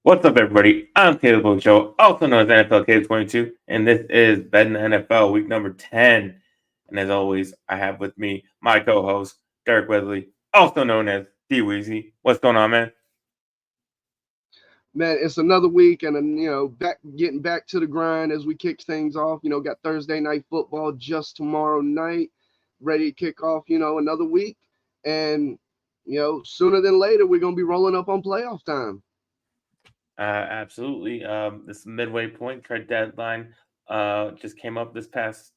What's up, everybody? I'm Caleb also known as NFL Caleb22, and this is Betting NFL Week number 10. And as always, I have with me my co-host, Derek Wesley, also known as DWeezy. What's going on, man? Man, it's another week, and getting back to the grind as we kick things off. Got Thursday night football just tomorrow night, ready to kick off. Another week, and sooner than later we're gonna be rolling up on playoff time. Absolutely. This midway point trade deadline just came up this past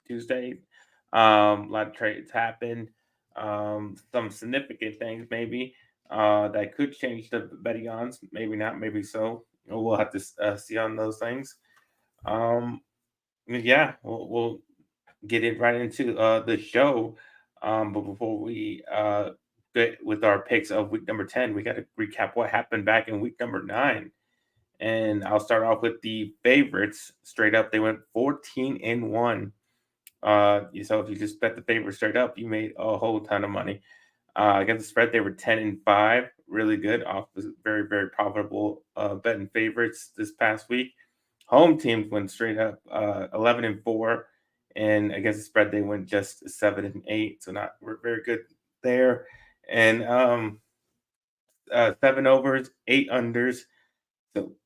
Tuesday. A lot of trades happened. Some significant things maybe that could change the betting odds. Maybe not. Maybe so. We'll have to see on those things. Yeah, we'll get it right into the show. But before we get with our picks of week number 10, we got to recap what happened back in week number 9. And I'll start off with the favorites straight up. They went 14-1. So if you just bet the favorite straight up, you made a whole ton of money. Against the spread, they were 10-5, really good, off very, very profitable betting favorites this past week. Home teams went straight up 11-4, and against the spread, they went just 7-8, so not very good there. And 7 overs, 8 unders. So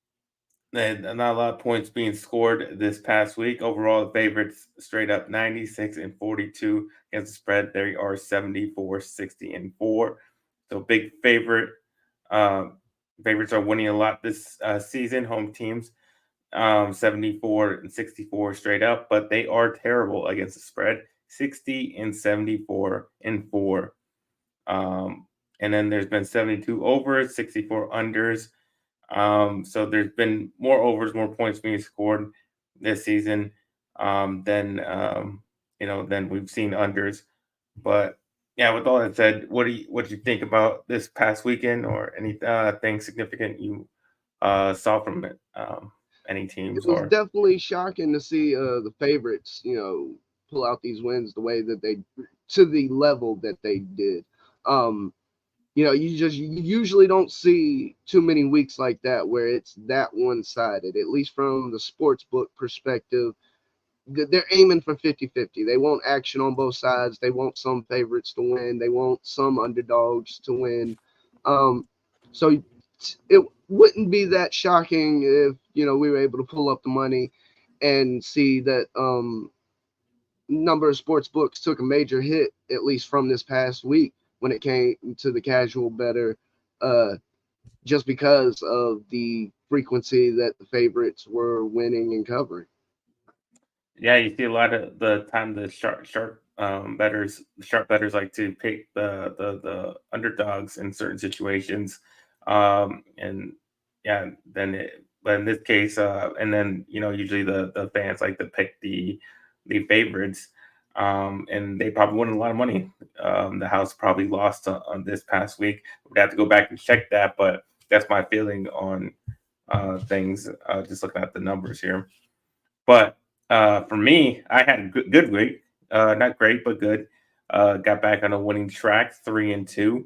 not a lot of points being scored this past week. Overall, the favorites straight up 96-42 against the spread. They are 74-60-4. So big favorite. Favorites are winning a lot this season. Home teams 74-64 straight up, but they are terrible against the spread. 60-74-4. And then there's been 72 overs, 64 unders. So there's been more overs, more points being scored this season than we've seen unders. But yeah, with all that said, what do you think about this past weekend, or anything significant you saw from it? Any teams? It was definitely shocking to see the favorites, pull out these wins the way that they, to the level that they did. You usually don't see too many weeks like that where it's that one-sided, at least from the sports book perspective. They're aiming for 50-50. They want action on both sides. They want some favorites to win. They want some underdogs to win. So it wouldn't be that shocking if, we were able to pull up the money and see that number of sports books took a major hit, at least from this past week, when it came to the casual bettor, just because of the frequency that the favorites were winning and covering. Yeah, you see a lot of the time the sharp bettors like to pick the underdogs in certain situations, and yeah, but in this case, and then usually the fans like to pick the favorites, and they probably won a lot of money. The house probably lost on this past week. We'd have to go back and check that, but that's my feeling on things. Just looking at the numbers here, but. For me, I had a good week. Not great, but good. Got back on a winning track, 3-2.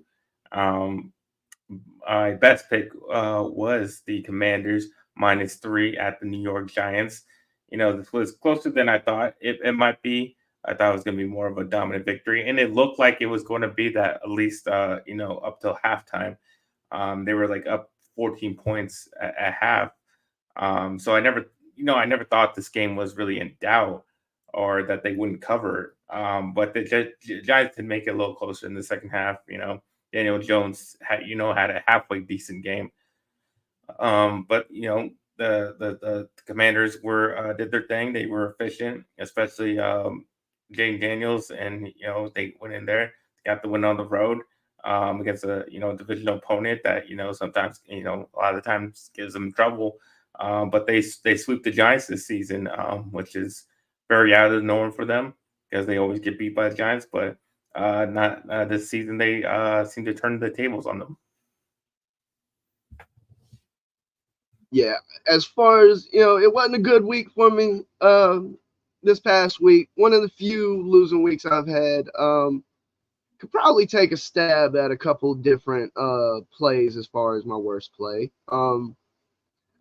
My best pick was the Commanders -3 at the New York Giants. This was closer than I thought it might be. I thought it was going to be more of a dominant victory, and it looked like it was going to be that, at least up till halftime. They were like up 14 points at half. So I never thought this game was really in doubt or that they wouldn't cover. But the Giants did make it a little closer in the second half. Daniel Jones had a halfway decent game. But the Commanders did their thing. They were efficient, especially Jane Daniels, and they went in there, got the win on the road against a divisional opponent that sometimes a lot of the times gives them trouble. But they sweep the Giants this season, which is very out of the norm for them because they always get beat by the Giants. But not this season. They seem to turn the tables on them. Yeah, as far as it wasn't a good week for me. This past week, one of the few losing weeks I've had. Could probably take a stab at a couple different plays as far as my worst play.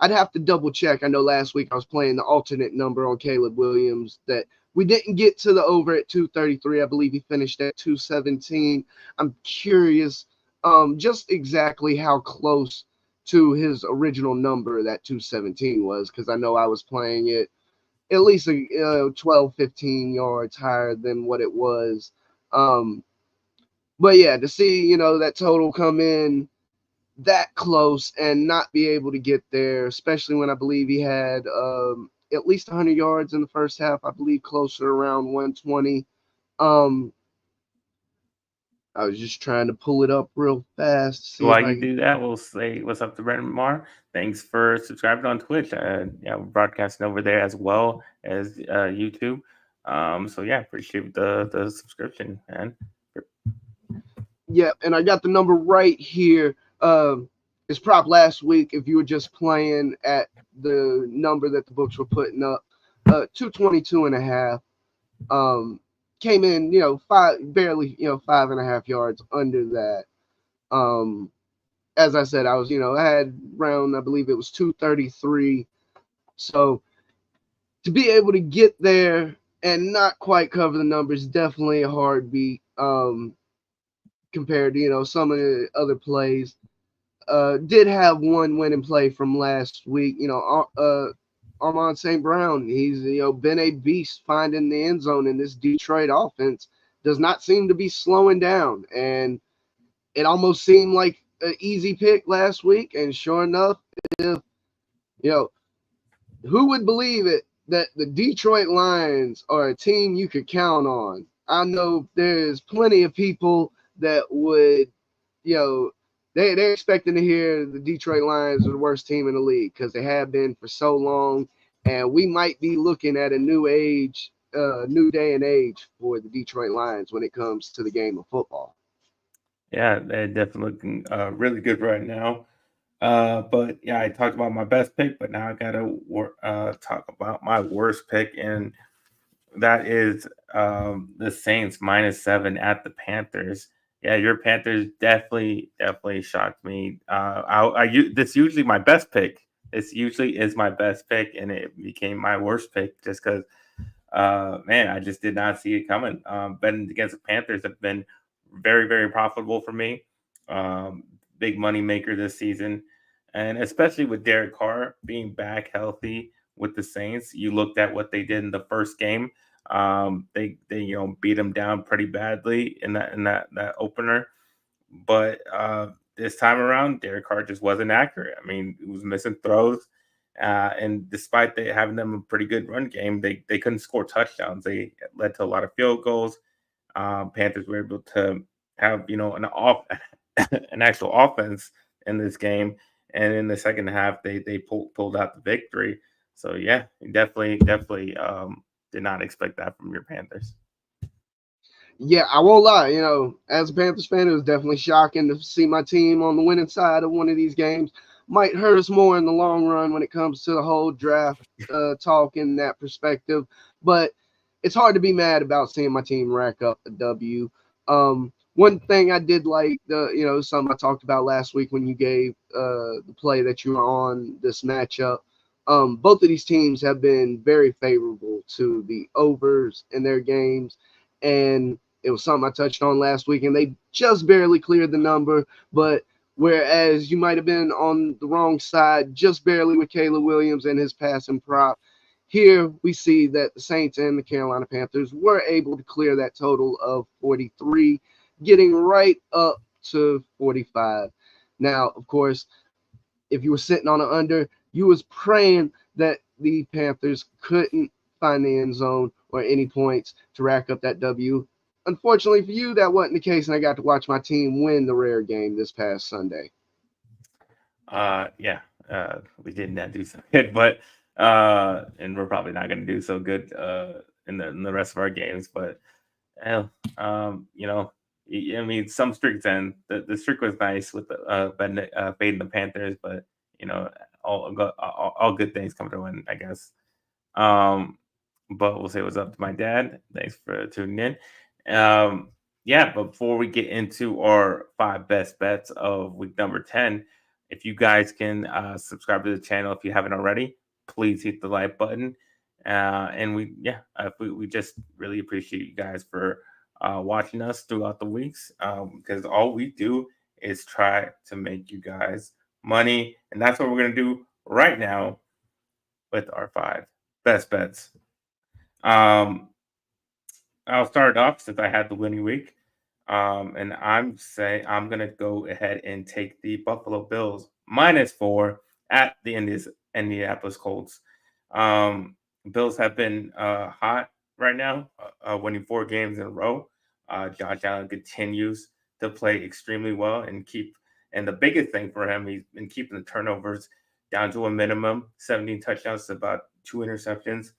I'd have to double check. I know last week I was playing the alternate number on Caleb Williams that we didn't get to the over at 233. I believe he finished at 217. I'm curious just exactly how close to his original number that 217 was, because I know I was playing it at least 12, 15 yards higher than what it was. Um, but yeah, to see, that total come in that close and not be able to get there, especially when I believe he had at least 100 yards in the first half, I believe closer around 120. Um, I was just trying to pull it up real fast to see if While I you can. do that, we'll say what's up to Brendan Mar. Thanks for subscribing on Twitch. Yeah, we're broadcasting over there as well as YouTube. So yeah, appreciate the subscription, man. Yeah, and I got the number right here. It's prop last week if you were just playing at the number that the books were putting up. 222 and a half. Um, Came in, barely, 5.5 yards under that. Um, as I said, I had around, I believe it was 233. So to be able to get there and not quite cover the numbers, definitely a hard beat compared to, some of the other plays. Did have one winning play from last week. Armand St. Brown. He's been a beast finding the end zone in this Detroit offense. Does not seem to be slowing down, and it almost seemed like an easy pick last week. And sure enough, if you know who would believe it that the Detroit Lions are a team you could count on. I know there's plenty of people that would you know, they're expecting to hear the Detroit Lions are the worst team in the league because they have been for so long, and we might be looking at a new day and age for the Detroit Lions when it comes to the game of football. Yeah, they're definitely looking really good right now. But yeah, I talked about my best pick, but now I gotta talk about my worst pick, and that is the Saints -7 at the Panthers. Yeah, your Panthers definitely shocked me. This usually my best pick. This usually is my best pick, and it became my worst pick just because man, I just did not see it coming. Betting against the Panthers have been very profitable for me. Um, Big money maker this season, and especially with Derek Carr being back healthy with the Saints. You looked at what they did in the first game. They beat them down pretty badly in that opener, but this time around, Derek Carr just wasn't accurate. I mean, he was missing throws. And despite they having them a pretty good run game, they couldn't score touchdowns. They led to a lot of field goals. Panthers were able to have an actual offense in this game, and in the second half they pulled out the victory. So yeah, definitely did not expect that from your Panthers. Yeah, I won't lie. As a Panthers fan, it was definitely shocking to see my team on the winning side of one of these games. Might hurt us more in the long run when it comes to the whole draft talk in that perspective. But it's hard to be mad about seeing my team rack up a W. One thing I did like, something I talked about last week when you gave the play that you were on this matchup. Both of these teams have been very favorable to the overs in their games, and it was something I touched on last week, and they just barely cleared the number. But whereas you might have been on the wrong side just barely with Caleb Williams and his passing prop, here we see that the Saints and the Carolina Panthers were able to clear that total of 43, getting right up to 45. Now, of course, if you were sitting on an under, you was praying that the Panthers couldn't find the end zone or any points to rack up that W. Unfortunately for you, that wasn't the case, and I got to watch my team win the rare game this past Sunday. Yeah, we did not do so good, but and we're probably not going to do so good in the rest of our games. But hell, I mean, some streaks end. The streak was nice with the fading the Panthers, but all good things come to an end, I guess. Um, but we'll say what's up to my dad. Thanks for tuning in. Yeah, but before we get into our five best bets of week number 10, if you guys can subscribe to the channel if you haven't already, please hit the like button. And we just really appreciate you guys for watching us throughout the weeks, because all we do is try to make you guys money. And that's what we're going to do right now with our five best bets. Um, I'll start off since I had the winning week. And I'm gonna go ahead and take the Buffalo Bills -4 at the Indianapolis Colts. Um, Bills have been hot right now, winning 4 games in a row. Josh Allen continues to play extremely well and the biggest thing for him, he's been keeping the turnovers down to a minimum, 17 touchdowns to about 2 interceptions.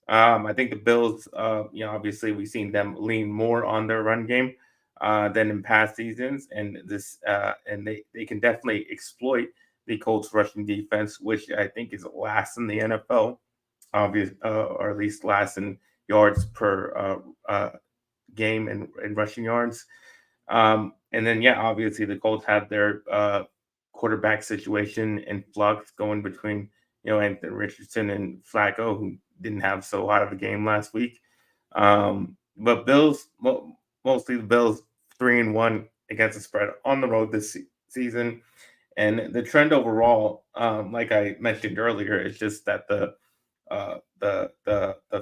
I think the Bills, obviously we've seen them lean more on their run game than in past seasons, and they can definitely exploit the Colts rushing defense, which I think is last in the NFL, or at least last in yards per game and rushing yards. And then, yeah, obviously the Colts had their quarterback situation in flux going between, Anthony Richardson and Flacco, who didn't have so hot of a game last week. But mostly the Bills 3-1 against the spread on the road this season. And the trend overall, like I mentioned earlier, is just that the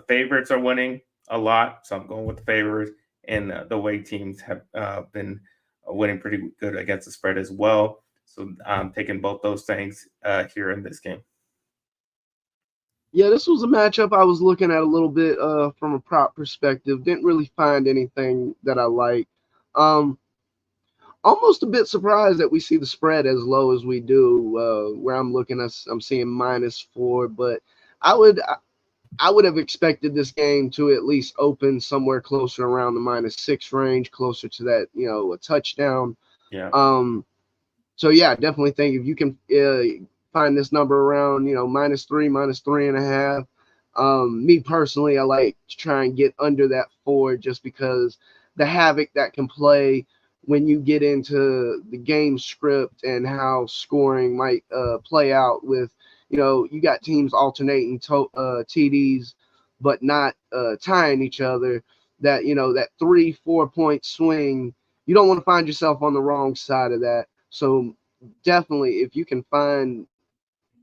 favorites are winning a lot. So I'm going with the favorites, and the way teams have been winning pretty good against the spread as well. So I'm taking both those things here in this game. Yeah, this was a matchup I was looking at a little bit from a prop perspective. Didn't really find anything that I like. Um, Almost a bit surprised that we see the spread as low as we do. Where I'm looking, I'm seeing -4, but I would I would have expected this game to at least open somewhere closer around the -6 range, closer to that, a touchdown. Yeah. Um, so yeah, I definitely think if you can find this number around, -3, -3.5. Me personally, I like to try and get under that 4 just because the havoc that can play when you get into the game script and how scoring might play out with, you got teams alternating TDs, but not tying each other. That 3-4 point swing, you don't want to find yourself on the wrong side of that. So definitely, if you can find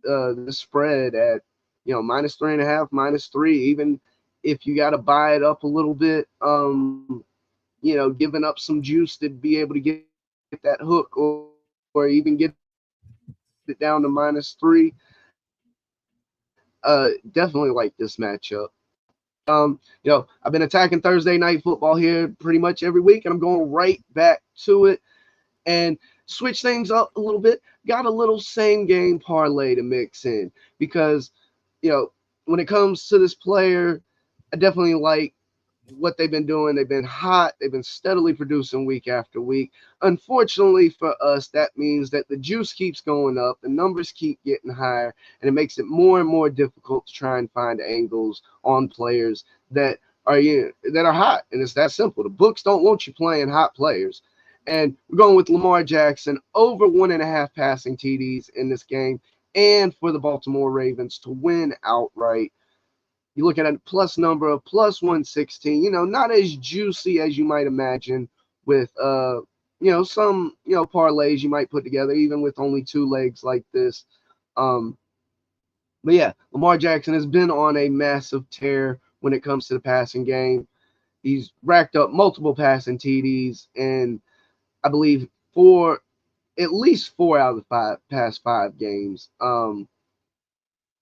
the spread at -3.5, -3, even if you got to buy it up a little bit, giving up some juice to be able to get that hook, or even get it down to -3. Definitely like this matchup. I've been attacking Thursday night football here pretty much every week, and I'm going right back to it and switch things up a little bit. Got a little same game parlay to mix in because, when it comes to this player, I definitely like what they've been doing. They've been hot. They've been steadily producing week after week. Unfortunately for us, that means that the juice keeps going up, the numbers keep getting higher, and it makes it more and more difficult to try and find angles on players that are hot. And it's that simple. The books don't want you playing hot players. And we're going with Lamar Jackson over 1.5 passing TDs in this game, and for the Baltimore Ravens to win outright. You're looking at a plus number of plus 116, not as juicy as you might imagine with, some, parlays you might put together, even with only 2 legs like this. Um, but yeah, Lamar Jackson has been on a massive tear when it comes to the passing game. He's racked up multiple passing TDs, and I believe at least 4 out of the past 5 games.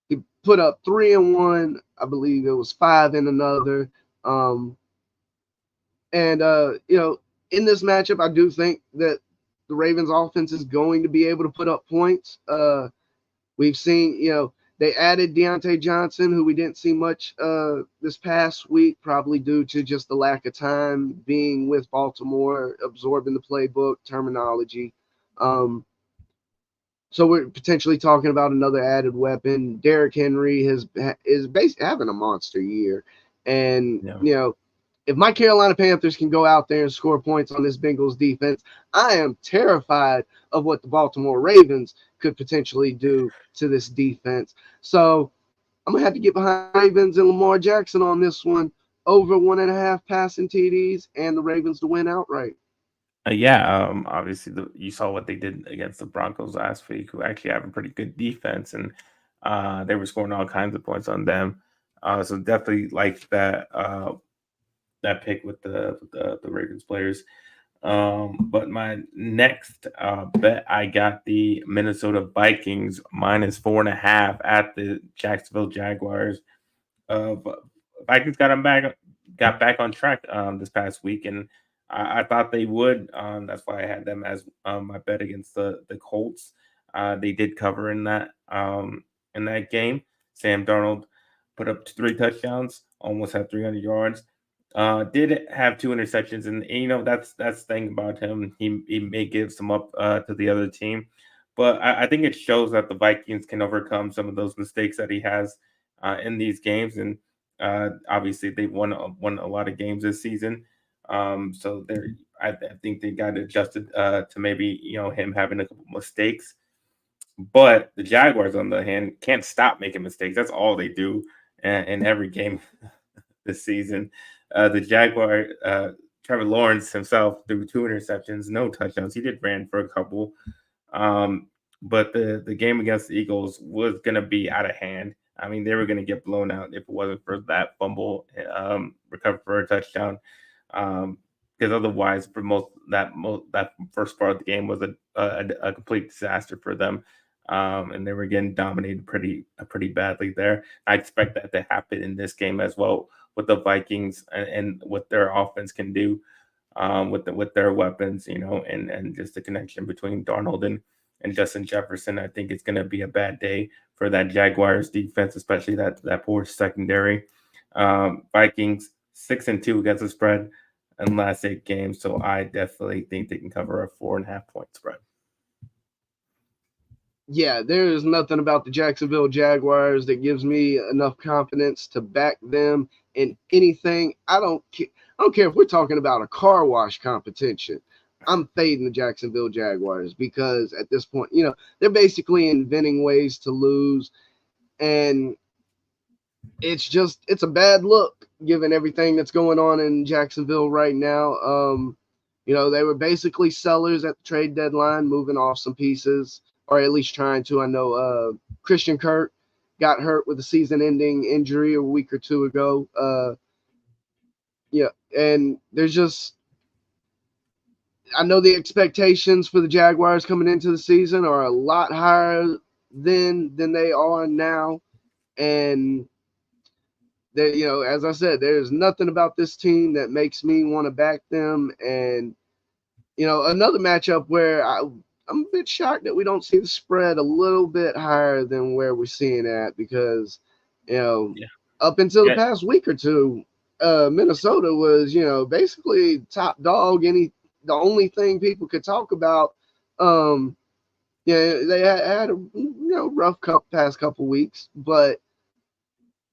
He put up 3 in one. I believe it was 5 in another. Um, and in this matchup, I do think that the Ravens offense is going to be able to put up points. We've seen, they added Deontay Johnson, who we didn't see much this past week, probably due to just the lack of time being with Baltimore, absorbing the playbook terminology. Um, So we're potentially talking about another added weapon. Derrick Henry is basically having a monster year, and Yeah. if my Carolina Panthers can go out there and score points on this Bengals defense, I am terrified of what the Baltimore Ravens could potentially do to this defense. So I'm gonna have to get behind the Ravens and Lamar Jackson on this one, over 1.5 passing TDs, and the Ravens to win outright. Yeah, obviously you saw what they did against the Broncos last week, who actually have a pretty good defense, and they were scoring all kinds of points on them. So definitely like that pick with the Ravens players. But my next bet, I got the Minnesota Vikings minus 4.5 at the Jacksonville Jaguars. But Vikings got back on track this past week, and I thought they would. That's why I had them as my bet against the Colts. They did cover in that game. Sam Darnold put up 3 touchdowns, almost had 300 yards. Did have 2 interceptions, and that's the thing about him. He may give some up to the other team, but I think it shows that the Vikings can overcome some of those mistakes that he has in these games, and obviously they've won a lot of games this season. So I think they got adjusted to maybe him having a couple mistakes. But the Jaguars, on the other hand, can't stop making mistakes. That's all they do in every game this season. The Jaguar, Trevor Lawrence himself threw 2 interceptions, no touchdowns. He did ran for a couple, um, but the game against the Eagles was going to be out of hand. I mean, they were going to get blown out if it wasn't for that fumble, recovered for a touchdown. Because otherwise, for that first part of the game was a complete disaster for them, and they were getting dominated pretty badly there. I expect that to happen in this game as well with the Vikings and what their offense can do with their weapons, and just the connection between Darnold and Justin Jefferson. I think it's going to be a bad day for that Jaguars defense, especially that poor secondary. Vikings 6-2 against the spread in the last 8 games, so I definitely think they can cover a 4.5 point spread. Yeah, there is nothing about the Jacksonville Jaguars that gives me enough confidence to back them in anything. I don't care if we're talking about a car wash competition. I'm fading the Jacksonville Jaguars because at this point, they're basically inventing ways to lose, and it's a bad look given everything that's going on in Jacksonville right now. They were basically sellers at the trade deadline, moving off some pieces, or at least trying to. I know Christian Kirk got hurt with a season-ending injury a week or two ago. Yeah, and there's just I know the expectations for the Jaguars coming into the season are a lot higher than they are now, and that as I said, there's nothing about this team that makes me want to back them. And another matchup where I'm a bit shocked that we don't see the spread a little bit higher than where we're seeing at, because you know Yeah, up until the yeah, past week or two, Minnesota was basically top dog. The only thing people could talk about. Um, yeah, they had a rough past couple weeks, but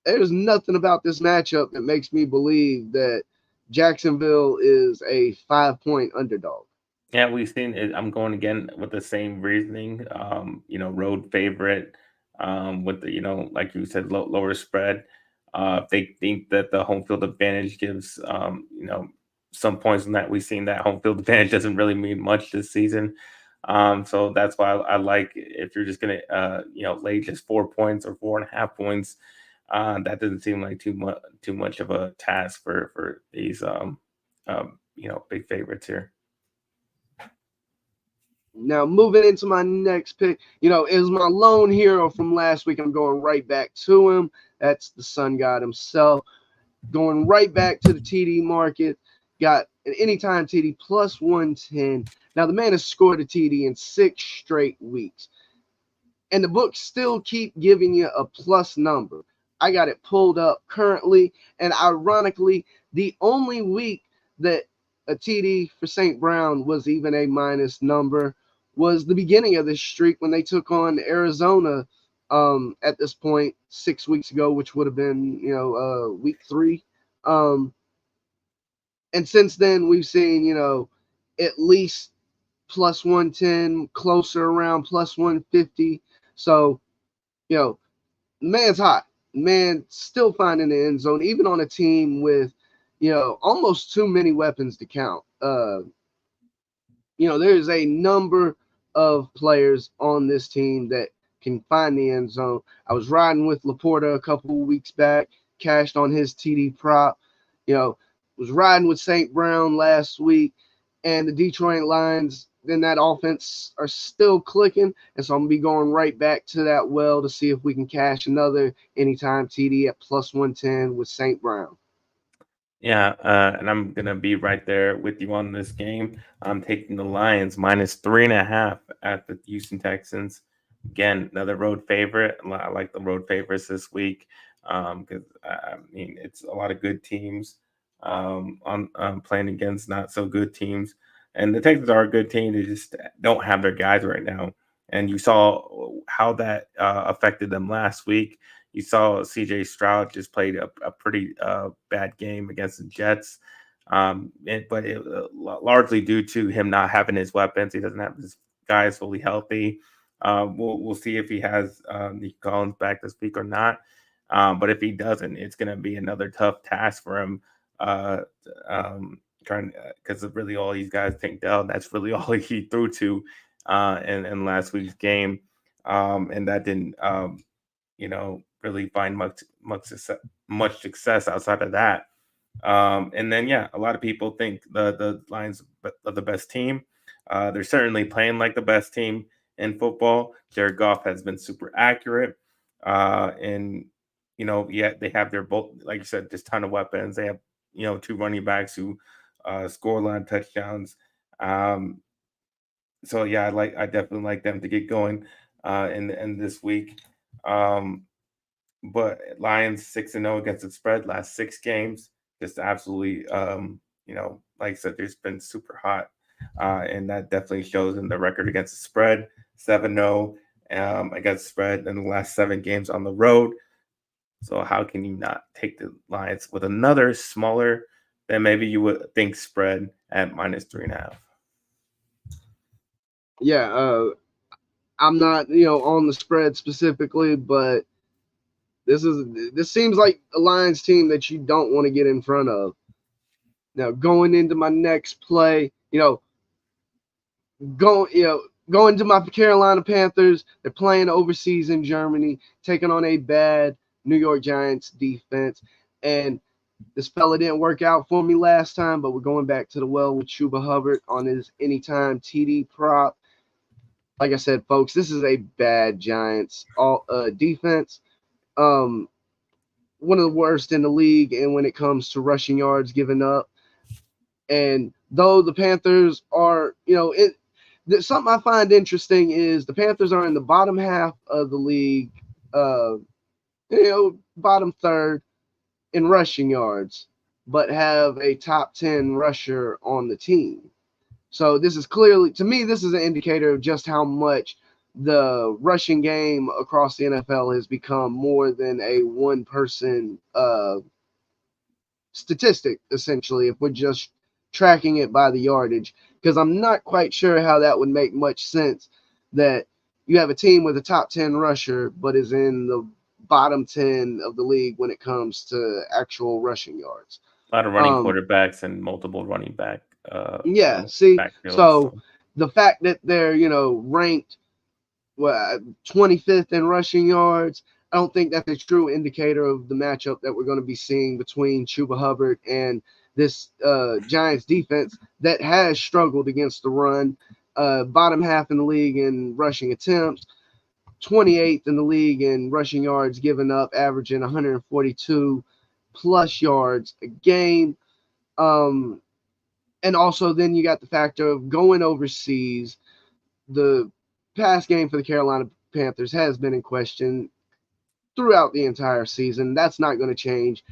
there's nothing about this matchup that makes me believe that Jacksonville is a 5-point underdog. yeah. We've seen it. I'm going again with the same reasoning. Road favorite. With the like you said, lower spread. If they think that the home field advantage gives some points in that, we've seen that home field advantage doesn't really mean much this season. So that's why I like, if you're just gonna lay just 4 points or 4.5 points. That doesn't seem like too much of a task for these big favorites here. Now, moving into my next pick, is my lone hero from last week. I'm going right back to him. That's the Sun God himself. Going right back to the TD market. Got an anytime TD plus 110. Now, the man has scored a TD in 6 straight weeks, and the books still keep giving you a plus number. I got it pulled up currently, and ironically, the only week that a TD for St. Brown was even a minus number was the beginning of this streak when they took on Arizona at this point 6 weeks ago, which would have been week 3. Um, and since then we've seen at least plus 110, closer around plus 150. So you know man's hot. Man still finding the end zone, even on a team with almost too many weapons to count. There's a number of players on this team that can find the end zone. I was riding with Laporta a couple of weeks back, cashed on his TD prop. Was riding with St. Brown last week, and the Detroit Lions in that offense are still clicking. And so I'm going to be going right back to that well to see if we can cash another anytime TD at plus 110 with St. Brown. Yeah, and I'm gonna be right there with you on this game. I'm taking the Lions minus 3.5 at the Houston Texans. Again, another road favorite. I like the road favorites this week because I mean it's a lot of good teams on playing against not so good teams, and the Texans are a good team. They just don't have their guys right now, and you saw how that affected them last week. You saw CJ Stroud just played a pretty bad game against the Jets, but largely due to him not having his weapons. He doesn't have his guys fully healthy. We'll see if he has Nick Collins back this week or not. But if he doesn't, it's going to be another tough task for him. Uh, trying because really all these guys think Dell. That's really all he threw to in last week's game, and that didn't really find much success outside of that. And then yeah, a lot of people think the Lions are the best team. They're certainly playing like the best team in football. Jared Goff has been super accurate, and yeah, they have their both, like you said, just ton of weapons. They have two running backs who score a lot of touchdowns. Um, so yeah, I definitely like them to get going in this week. Um, but Lions 6-0 against the spread last 6 games. Just absolutely, like I said, there's been super hot, and that definitely shows in the record against the spread. 7-0 against the spread in the last 7 games on the road. So how can you not take the Lions with another smaller than maybe you would think spread at minus 3.5? Yeah, I'm not on the spread specifically, but this seems like a Lions team that you don't want to get in front of. Now going into my next play, going to my Carolina Panthers. They're playing overseas in Germany, taking on a bad New York Giants defense. And this fella didn't work out for me last time, but we're going back to the well with Chuba Hubbard on his anytime TD prop. Like I said, folks, this is a bad Giants defense. Um, One of the worst in the league, and when it comes to rushing yards given up. And though the Panthers are, something I find interesting is the Panthers are in the bottom half of the league, bottom third in rushing yards, but have a top 10 rusher on the team. So this is clearly, to me, this is an indicator of just how much the rushing game across the NFL has become more than a one-person statistic, essentially, if we're just tracking it by the yardage. Because I'm not quite sure how that would make much sense that you have a team with a top 10 rusher, but is in the bottom 10 of the league when it comes to actual rushing yards. A lot of running quarterbacks and multiple running back Yeah, see, backfields. so the fact that they're, ranked 25th in rushing yards, I don't think that's a true indicator of the matchup that we're going to be seeing between Chuba Hubbard and this Giants defense that has struggled against the run. Bottom half in the league in rushing attempts, 28th in the league in rushing yards given up, averaging 142 plus yards a game. And also then you got the factor of going overseas. The pass game for the Carolina Panthers has been in question throughout the entire season. That's not going to change.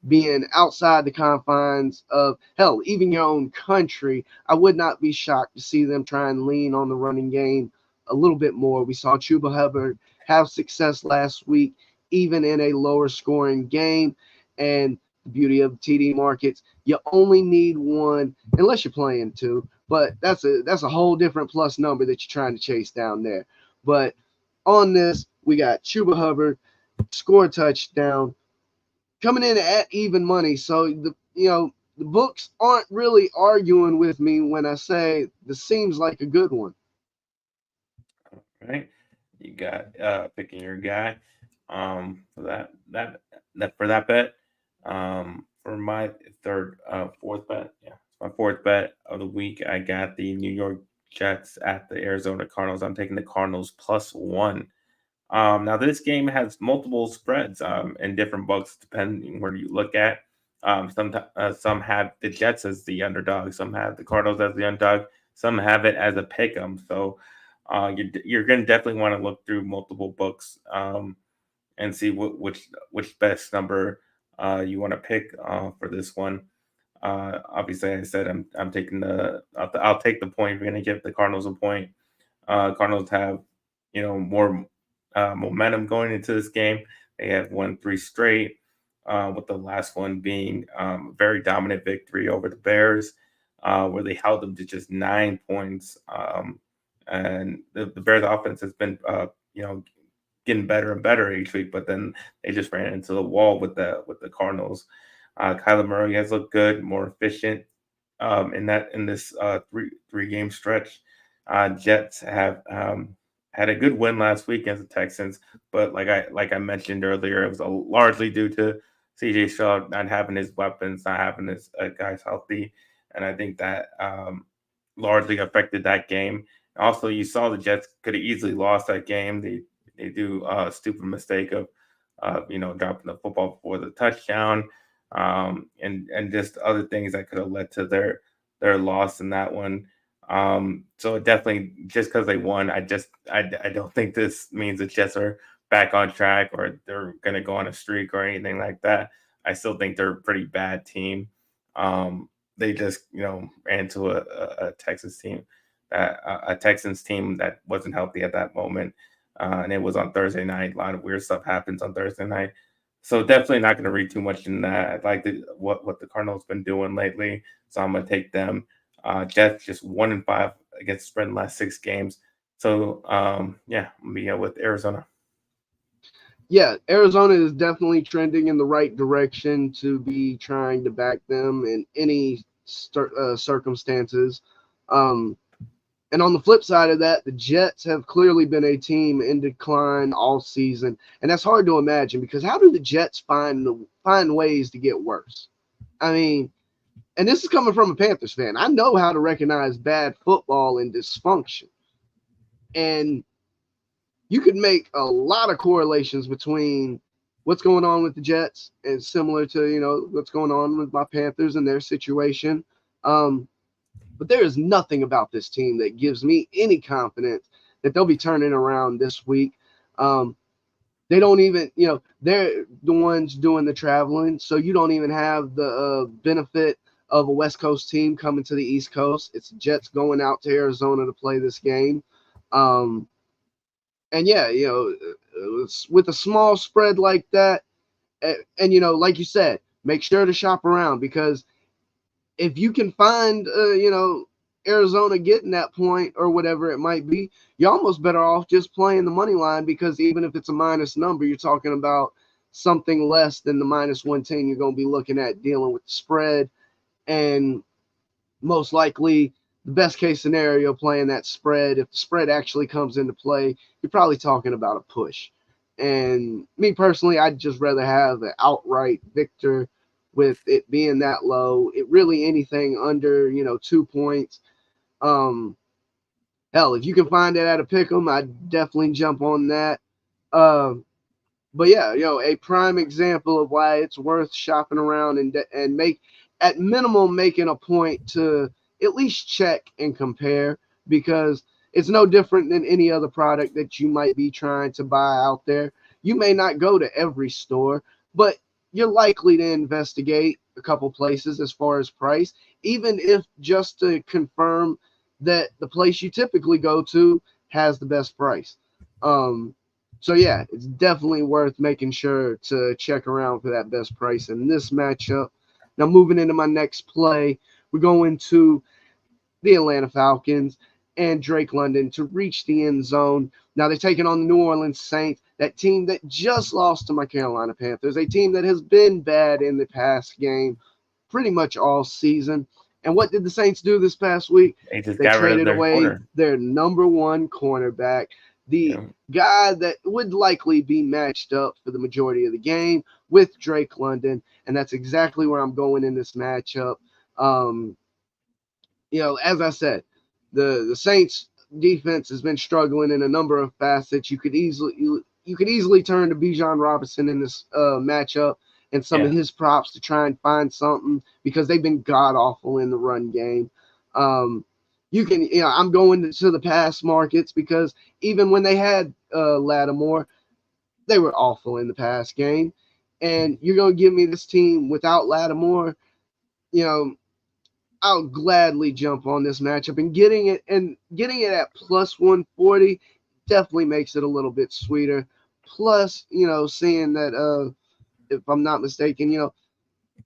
being outside the confines of hell, even your own country, I would not be shocked to see them try and lean on the running game a little bit more. We saw Chuba Hubbard have success last week, even in a lower scoring game. And the beauty of the TD markets, you only need one unless you're playing two. But that's a whole different plus number that you're trying to chase down there. But on this, we got Chuba Hubbard score a touchdown, coming in at even money. So the books aren't really arguing with me when I say this seems like a good one. Right? You got picking your guy for that for that bet. For my fourth bet, yeah, my fourth bet of the week, I got the New York Jets at the Arizona Cardinals. I'm taking the Cardinals +1. Now this game has multiple spreads in different books depending where you look at. Some have the Jets as the underdog, some have the Cardinals as the underdog, some have it as a pick 'em. So you're going to definitely want to look through multiple books and see which best number you want to pick for this one. Obviously, I said I'm taking I'll take the point. We're going to give the Cardinals a point. Cardinals have more momentum going into this game. They have won three straight, with the last one being a very dominant victory over the Bears, where they held them to just 9 points. And the Bears' offense has been, getting better and better each week, but then they just ran into the wall with the Cardinals. Kyler Murray has looked good, more efficient in this three game stretch. Jets have had a good win last week against the Texans, but like I mentioned earlier, it was largely due to CJ Stroud not having his weapons, not having his guys healthy, and I think that largely affected that game. Also, you saw the Jets could have easily lost that game. They do a stupid mistake of dropping the football before the touchdown, and just other things that could have led to their loss in that one. So definitely, just because they won, I don't think this means the Jets are back on track or they're going to go on a streak or anything like that. I still think they're a pretty bad team. They just ran into a Texas team, a Texans team that wasn't healthy at that moment, and it was on Thursday night. A lot of weird stuff happens on Thursday night, so definitely not going to read too much in that. I like what the Cardinals been doing lately, so I'm going to take them. Jets just 1-5 against spread in the last 6 games. So yeah, I'm gonna be with Arizona. Yeah, Arizona is definitely trending in the right direction to be trying to back them in any circumstances. Um, and on the flip side of that, the Jets have clearly been a team in decline all season, and that's hard to imagine because how do the Jets find ways to get worse? I mean, and this is coming from a Panthers fan. I know how to recognize bad football and dysfunction, and you could make a lot of correlations between what's going on with the Jets and similar to what's going on with my Panthers and their situation. But there is nothing about this team that gives me any confidence that they'll be turning around this week. They don't even, they're the ones doing the traveling, so you don't even have the benefit of a West Coast team coming to the East Coast. It's Jets going out to Arizona to play this game. And yeah, with a small spread like that, and like you said, make sure to shop around because if you can find, Arizona getting that point or whatever it might be, you're almost better off just playing the money line because even if it's a minus number, you're talking about something less than the minus 110 you're going to be looking at dealing with the spread. And most likely, the best case scenario playing that spread, if the spread actually comes into play, you're probably talking about a push. And me personally, I'd just rather have an outright victor with it being that low. It really anything under 2 points. Um, Hell, if you can find it at a pick 'em, I'd definitely jump on that. Um, but yeah, a prime example of why it's worth shopping around and make at minimum making a point to at least check and compare because it's no different than any other product that you might be trying to buy out there. You may not go to every store, but you're likely to investigate a couple places as far as price, even if just to confirm that the place you typically go to has the best price. Um, so yeah, it's definitely worth making sure to check around for that best price in this matchup. Now moving into my next play, we're going to the Atlanta Falcons and Drake London to reach the end zone. Now they're taking on the New Orleans Saints, that team that just lost to my Carolina Panthers, a team that has been bad in the past game pretty much all season. And what did the Saints do this past week? They just They got rid of traded their away corner. their number one cornerback, the Yeah. guy that would likely be matched up for the majority of the game with Drake London. And that's exactly where I'm going in this matchup. Um, as I said, the Saints defense has been struggling in a number of facets. You could easily turn to Bijan Robinson in this matchup and some of Yeah. his props to try and find something because they've been god awful in the run game. Um, I'm going to the pass markets because even when they had Lattimore, they were awful in the pass game. And you're going to give me this team without Lattimore, you know, I'll gladly jump on this matchup and getting it at plus 140 definitely makes it a little bit sweeter. Plus, seeing that if I'm not mistaken,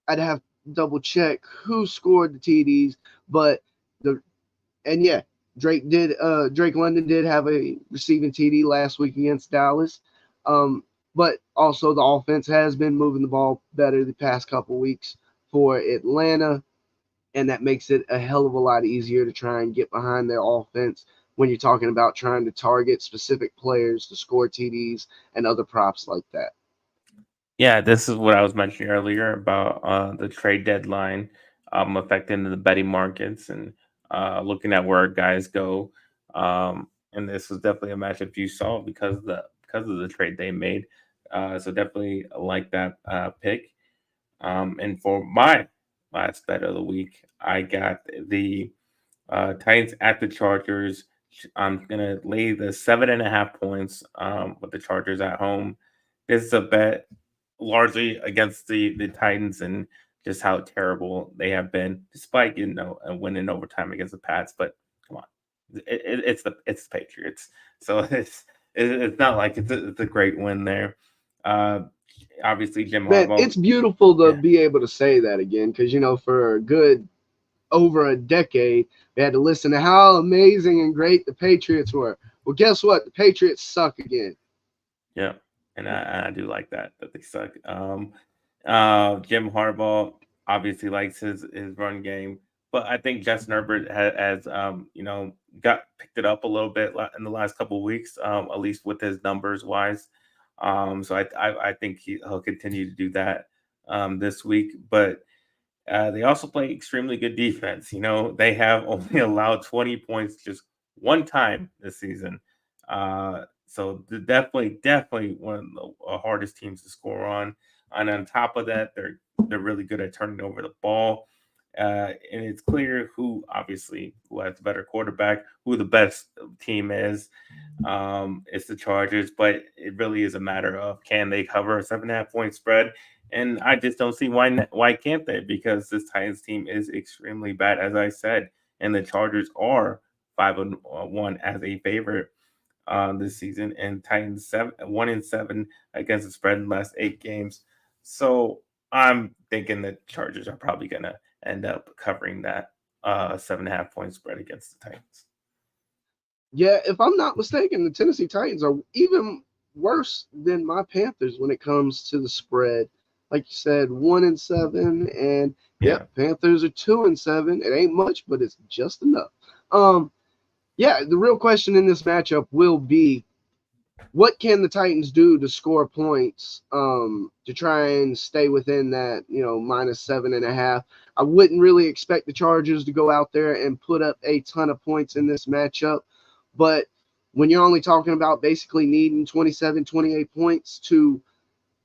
I'd have to double check who scored the TDs, but the and yeah, Drake London did have a receiving TD last week against Dallas. Um, but also the offense has been moving the ball better the past couple weeks for Atlanta, and that makes it a hell of a lot easier to try and get behind their offense when you're talking about trying to target specific players to score TDs and other props like that. Yeah, this is what I was mentioning earlier about the trade deadline affecting the betting markets and looking at where guys go. And this was definitely a matchup you saw because of the trade they made. So definitely like that pick. And for my last bet of the week, I got the Titans at the Chargers. I'm gonna lay the 7.5 points with the Chargers at home. This is a bet largely against the Titans and just how terrible they have been, despite a win in overtime against the Pats. But come on, it's the Patriots, so it's not like it's a great win there. Uh, Obviously, Jim Man, Harbaugh. it's beautiful to Yeah, be able to say that again because, for a good over a decade, we had to listen to how amazing and great the Patriots were. Well, guess what? The Patriots suck again. yeah, and I do like that they suck. Jim Harbaugh obviously likes his run game, but I think Justin Herbert has got picked it up a little bit in the last couple of weeks, at least with his numbers wise. So I think he'll continue to do that this week, but. They also play extremely good defense. They have only allowed 20 points just one time this season. So they're definitely one of the hardest teams to score on. And on top of that, they're really good at turning over the ball. And it's clear who has the better quarterback, who the best team is. It's the Chargers, but it really is a matter of can they cover a 7.5 point spread, and I just don't see why can't they? Because this Titans team is extremely bad, as I said, and the Chargers are 5-1 as a favorite this season, and Titans 1-7 against the spread in the last 8 games. So I'm thinking that Chargers are probably gonna end up covering that 7.5 point spread against the Titans. Yeah, if I'm not mistaken, the Tennessee Titans are even worse than my Panthers when it comes to the spread. Like you said, 1-7, and yep, Yeah, Panthers are 2-7. It ain't much, but it's just enough. Um, yeah, the real question in this matchup will be what can the Titans do to score points to try and stay within that, minus 7.5. I wouldn't really expect the Chargers to go out there and put up a ton of points in this matchup, but when you're only talking about basically needing 27, 28 points to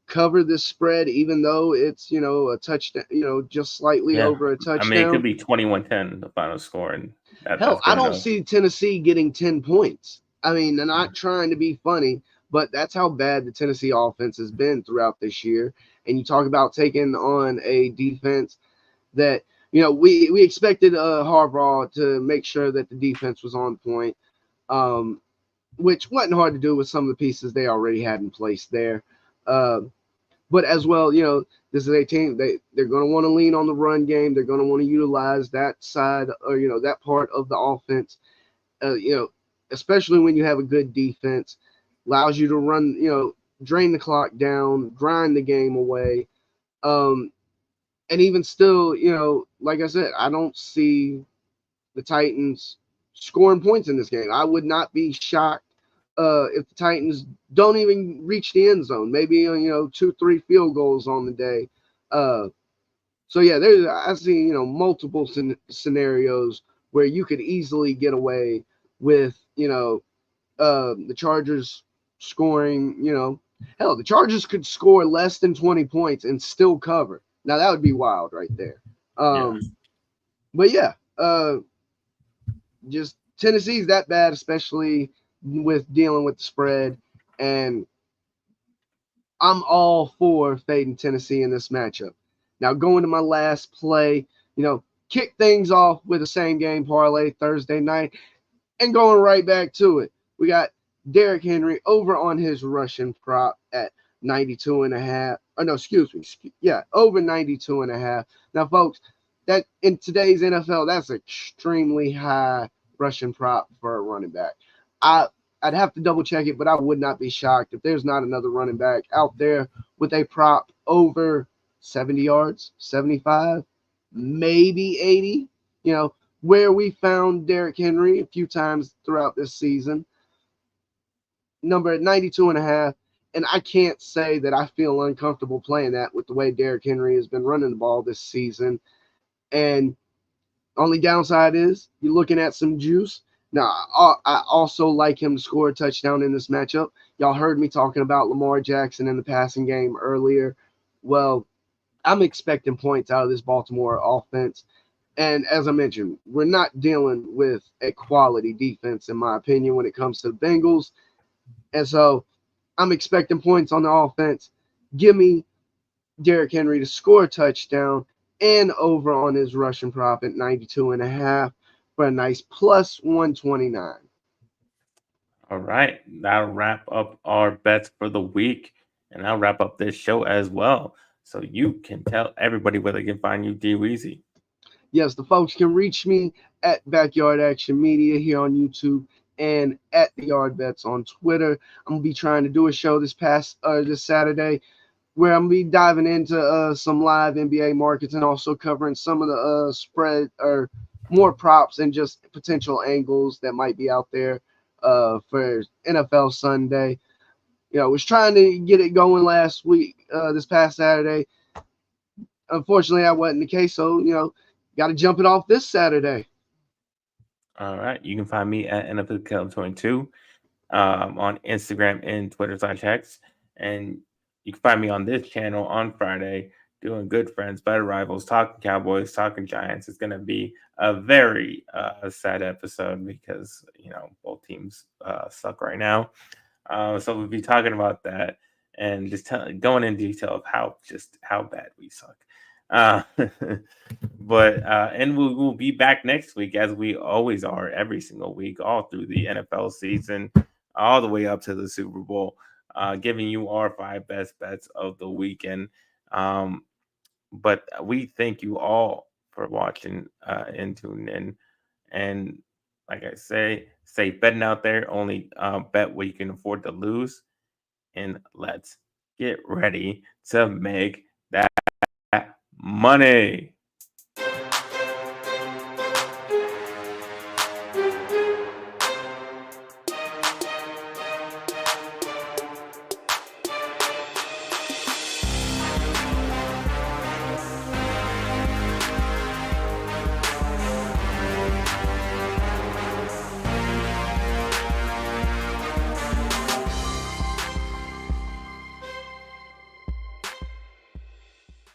cover this spread, even though it's, a touchdown, just slightly yeah. over a I mean, it could touchdown. be 21-10 the final score, and Hell, that's I good don't enough. see Tennessee getting 10 points. I mean, they're Yeah. not trying to be funny, but that's how bad the Tennessee offense has been throughout this year. and you talk about taking on a defense that we expected Harbaugh to make sure that the defense was on point, um, which wasn't hard to do with some of the pieces they already had in place there. Uh, but as well, this is a team they're going to want to lean on the run game. They're going to want to utilize that side or that part of the offense. Especially when you have a good defense, allows you to run, drain the clock down, grind the game away. Um, and even still, like I said, I don't see the Titans scoring points in this game. I would not be shocked if the Titans don't even reach the end zone. Maybe 2-3 field goals on the day. So yeah, I see multiple scenarios where you could easily get away with the Chargers scoring. Hell, the Chargers could score less than 20 points and still cover. Now that would be wild right there. Yeah. But yeah, just Tennessee's that bad, especially with dealing with the spread. And I'm all for fading Tennessee in this matchup. Now, going to my last play, kick things off with a same game parlay Thursday night and going right back to it. We got Derrick Henry over on his rushing prop at 92.5. Oh, no, excuse me. Yeah, over 92.5. Now, folks, that in today's NFL, that's extremely high rushing prop for a running back. I'd have to double check it, but I would not be shocked if there's not another running back out there with a prop over 70 yards, 75, maybe 80. Where we found Derrick Henry a few times throughout this season, number at 92.5. And I can't say that I feel uncomfortable playing that with the way Derrick Henry has been running the ball this season. And only downside is you're looking at some juice. Now, I also like him to score a touchdown in this matchup. Y'all heard me talking about Lamar Jackson in the passing game earlier. Well, I'm expecting points out of this Baltimore offense. And as I mentioned, we're not dealing with a quality defense, in my opinion, when it comes to the Bengals. And so I'm expecting points on the offense. Give me Derrick Henry to score a touchdown and over on his rushing prop at 92.5 for a nice plus 129. All right. That'll wrap up our bets for the week. And I'll wrap up this show as well. So you can tell everybody where they can find you, DWeezy. Yes, the folks can reach me at Backyard Action Media here on YouTube and at the Yard Bets on Twitter. I'm gonna be trying to do a show this Saturday where I'm gonna be diving into some live NBA markets and also covering some of the spread or more props and just potential angles that might be out there for NFL Sunday. Was trying to get it going last week, this past Saturday. Unfortunately, that wasn't the case, so got to jump it off this Saturday. All right. You can find me at NFL22 on Instagram and Twitter/X. And you can find me on this channel on Friday doing Good Friends, Better Rivals, talking Cowboys, talking Giants. It's going to be a very sad episode because, both teams suck right now. So we'll be talking about that and just going in detail of how bad we suck. Uh, and we'll be back next week as we always are every single week, all through the NFL season, all the way up to the Super Bowl, giving you our 5 best bets of the weekend. But we thank you all for watching and tuning in. And like I say, safe betting out there. Only bet what you can afford to lose. And let's get ready to make that money.